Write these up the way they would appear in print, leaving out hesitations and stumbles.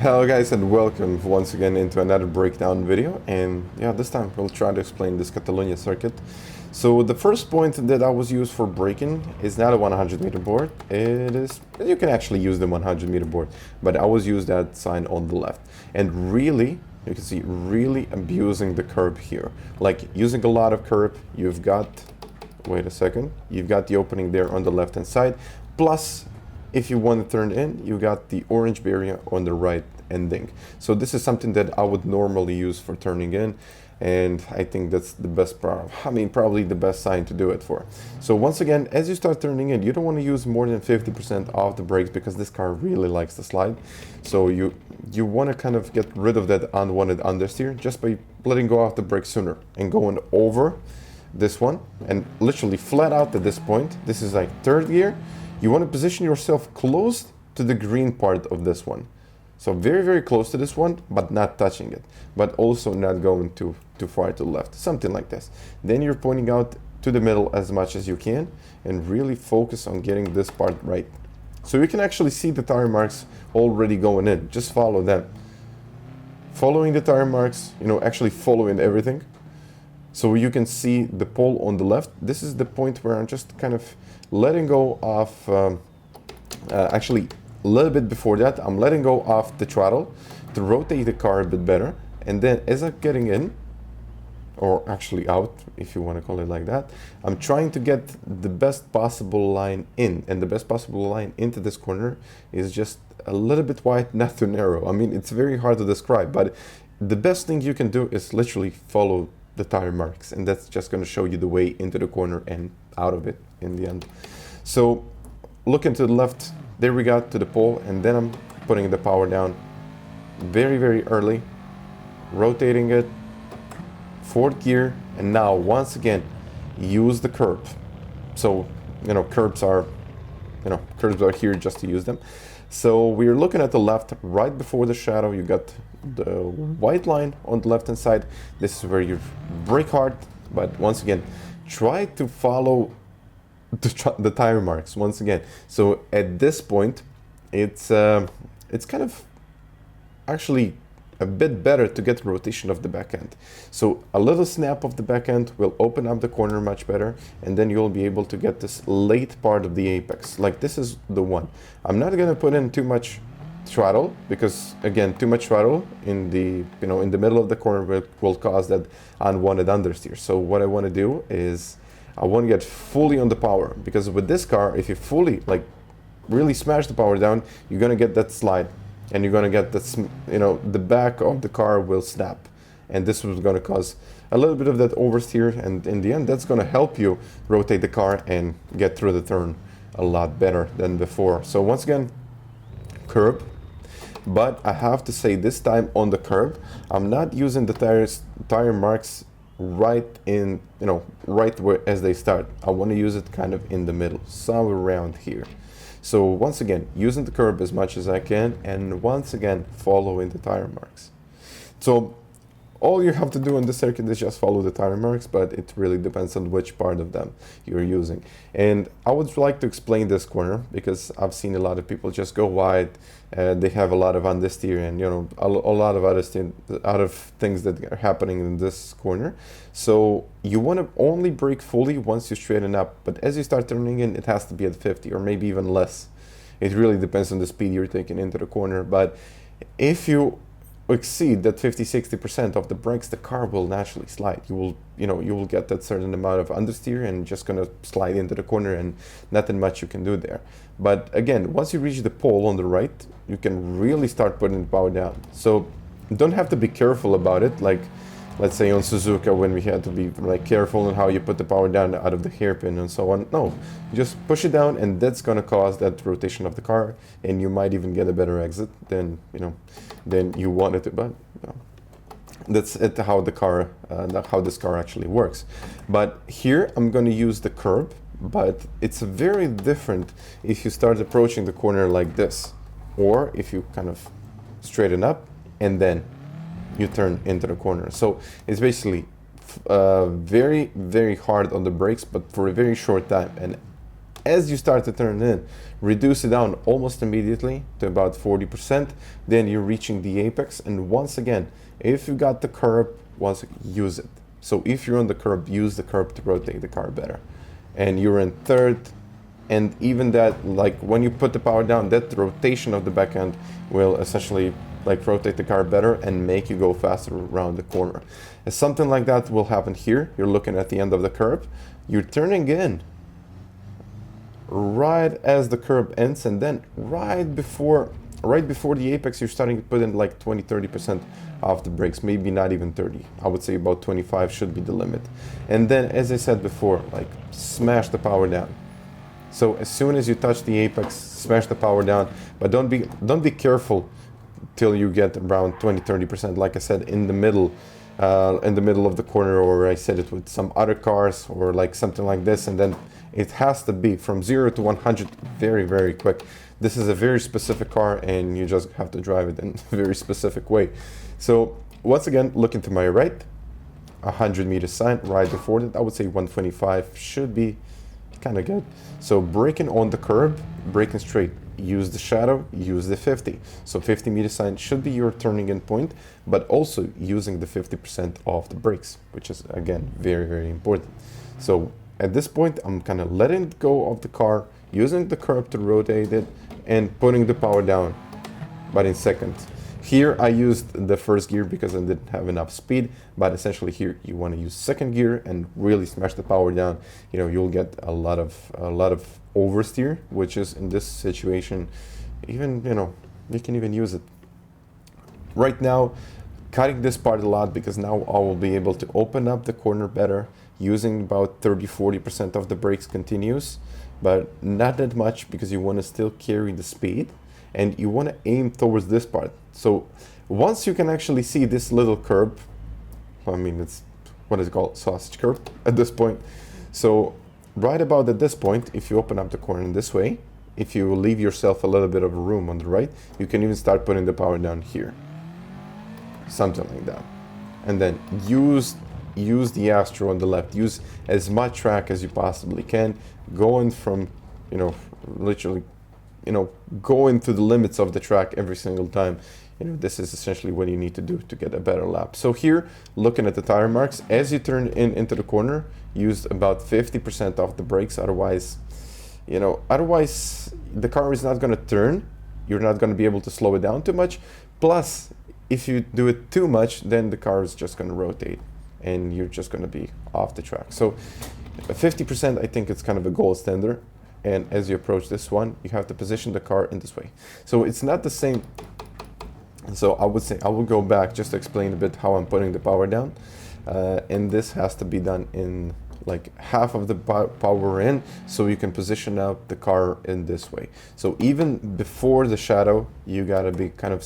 Hello guys and welcome once again into another breakdown video, and yeah, this time we'll try to explain this Catalunya circuit. So the first point that I was used for braking is not a 100 meter board. It is, you can actually use the 100 meter board, but I was used that sign on the left, and really you can see really abusing the curb here, like using a lot of curb. You've got, wait a second, you've got the opening there on the left hand side, plus if you want to turn in, you got the orange barrier on the right ending. So this is something that I would normally use for turning in, and I think that's the best probably the best sign to do it for. So once again, as you start turning in, you don't want to use more than 50% of the brakes because this car really likes to slide. So you want to kind of get rid of that unwanted understeer just by letting go of the brake sooner and going over this one and literally flat out at this point. This is like third gear. You want to position yourself close to the green part of this one. So very, very close to this one, but not touching it, but also not going too far to the left, something like this. Then you're pointing out to the middle as much as you can and really focus on getting this part right. So you can actually see the tire marks already going in. Just follow them. Following the tire marks, actually following everything. So you can see the pole on the left. This is the point where I'm just kind of letting go of, actually a little bit before that, I'm letting go of the throttle to rotate the car a bit better. And then as I'm getting in, or actually out, if you want to call it like that, I'm trying to get the best possible line in. And the best possible line into this corner is just a little bit wide, not too narrow. I mean, it's very hard to describe, but the best thing you can do is literally follow the tire marks, and that's just going to show you the way into the corner and out of it in the end. So looking to the left, there we got to the pole, and then I'm putting the power down very, very early, rotating it, fourth gear, and now once again use the curb. So curbs are here just to use them. So we're looking at the left, right before the shadow. You got the white line on the left hand side. This is where you brake hard, but once again try to follow the tire marks once again. So at this point it's kind of actually a bit better to get rotation of the back end. So a little snap of the back end will open up the corner much better, and then you'll be able to get this late part of the apex. Like this is the one. I'm not going to put in too much throttle because again, too much throttle in the in the middle of the corner will cause that unwanted understeer. So what I want to do is I want to get fully on the power, because with this car, if you fully really smash the power down, you're going to get that slide. And you're going to get this, the back of the car will snap. And this was going to cause a little bit of that oversteer. And in the end, that's going to help you rotate the car and get through the turn a lot better than before. So once again, curb. But I have to say this time on the curb, I'm not using the tire marks right in, right where as they start. I want to use it kind of in the middle, somewhere around here. So once again, using the curb as much as I can, and once again, following the tire marks. So all you have to do on the circuit is just follow the tire marks, but it really depends on which part of them you're using. And I would like to explain this corner because I've seen a lot of people just go wide. They have a lot of understeer and a lot of other things that are happening in this corner. So you want to only brake fully once you straighten up, but as you start turning in, it has to be at 50 or maybe even less. It really depends on the speed you're taking into the corner. But if you exceed that 50-60% of the brakes, the car will naturally slide. You will get that certain amount of understeer and just gonna slide into the corner, and nothing much you can do there. But again, once you reach the pole on the right, you can really start putting the power down. So don't have to be careful about it, like let's say on Suzuka when we had to be careful on how you put the power down out of the hairpin and so on. No, you just push it down, and that's gonna cause that rotation of the car, and you might even get a better exit than you wanted to. But that's how the car, how this car actually works. But here I'm gonna use the curb, but it's very different if you start approaching the corner like this, or if you kind of straighten up and then you turn into the corner. So it's basically very, very hard on the brakes, but for a very short time. And As you start to turn in, reduce it down almost immediately to about 40%. Then you're reaching the apex. And once again, if you got the curb, use it. So if you're on the curb, use the curb to rotate the car better. And you're in third. And even that, like when you put the power down, that rotation of the back end will essentially like rotate the car better and make you go faster around the corner. And something like that will happen here. You're looking at the end of the curb. You're turning in right as the curb ends, and then right before the apex, you're starting to put in like 20-30% off the brakes, maybe not even 30. I would say about 25 should be the limit. And then, as I said before, like smash the power down. So as soon as you touch the apex, smash the power down, but don't be careful till you get around 20-30%. Like I said, in the middle of the corner, or I said it with some other cars, or like something like this, and then it has to be from 0 to 100 very, very quick. This is a very specific car, and you just have to drive it in a very specific way. So once again, looking to my right, 100 meter sign right before that. I would say 125 should be kind of good. So braking on the curb, braking straight, use the shadow, use the 50. So 50 meter sign should be your turning in point, but also using the 50% off the brakes, which is again very, very important. So at this point, I'm kind of letting go of the car, using the curb to rotate it, and putting the power down, but in second. Here I used the first gear because I didn't have enough speed, but essentially here you want to use second gear and really smash the power down. You know, you'll get a lot of oversteer, which is in this situation, even, you know, you can even use it. Right now, cutting this part a lot because now I will be able to open up the corner better, using about 30-40% of the brakes continuous, but not that much because you want to still carry the speed and you want to aim towards this part. So once you can actually see this little curb, I mean, it's what is it called, sausage curb at this point. So right about at this point, if you open up the corner in this way, if you leave yourself a little bit of room on the right, you can even start putting the power down here, something like that. And then use the Astro on the left, use as much track as you possibly can, going from, you know, literally, you know, going to the limits of the track every single time. You know, this is essentially what you need to do to get a better lap. So here, looking at the tire marks, as you turn into the corner, use about 50% off the brakes, otherwise, you know, the car is not going to turn, you're not going to be able to slow it down too much, plus, if you do it too much, then the car is just going to rotate and you're just going to be off the track. So 50%, I think it's kind of a gold standard. And as you approach this one, you have to position the car in this way. So it's not the same. So I would say, I will go back just to explain a bit how I'm putting the power down. And this has to be done in like half of the power in, so you can position out the car in this way. So even before the shadow, you gotta be kind of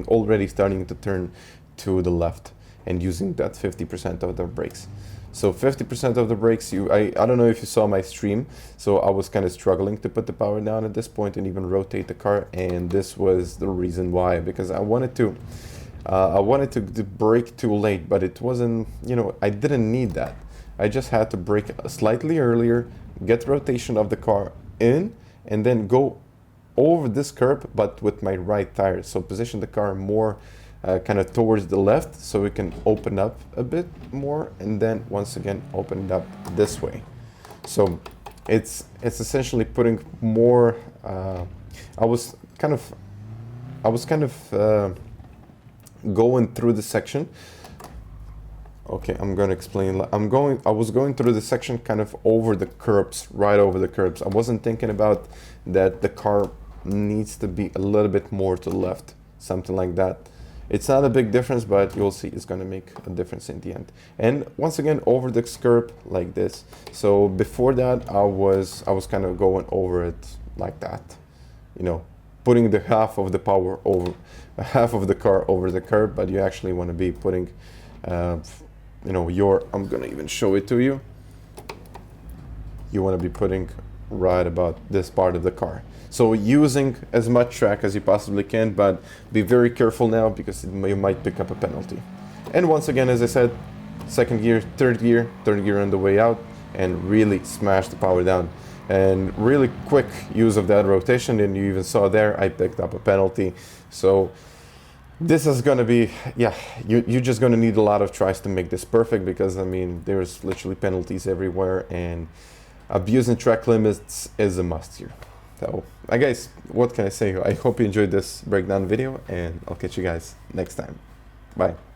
already starting to turn to the left and using that 50% of the brakes. So 50% of the brakes, I don't know if you saw my stream, so I was kind of struggling to put the power down at this point and even rotate the car, and this was the reason why, because I wanted to brake too late, but it wasn't, you know, I didn't need that. I just had to brake slightly earlier, get rotation of the car in, and then go over this curb, but with my right tire. So position the car more kind of towards the left, so we can open up a bit more, and then once again open it up this way. So it's essentially putting more. I was kind of going through the section. Okay, I'm going to explain. I was going through the section kind of over the curbs, right over the curbs. I wasn't thinking about that the car needs to be a little bit more to the left, something like that. It's not a big difference, but you'll see it's going to make a difference in the end. And once again, over the curb like this. So before that, I was kind of going over it like that, you know, putting the half of the power over, half of the car over the curb, but you actually want to be putting, you know, I'm going to even show it to you. You want to be putting right about this part of the car. So using as much track as you possibly can, but be very careful now because you might pick up a penalty. And once again, as I said, second gear, third gear on the way out, and really smash the power down. and really quick use of that rotation, and you even saw there I picked up a penalty. So this is going to be, yeah, you're just going to need a lot of tries to make this perfect, because I mean there's literally penalties everywhere, and abusing track limits is a must here. So guys, what can I say? I hope you enjoyed this breakdown video, and I'll catch you guys next time. Bye.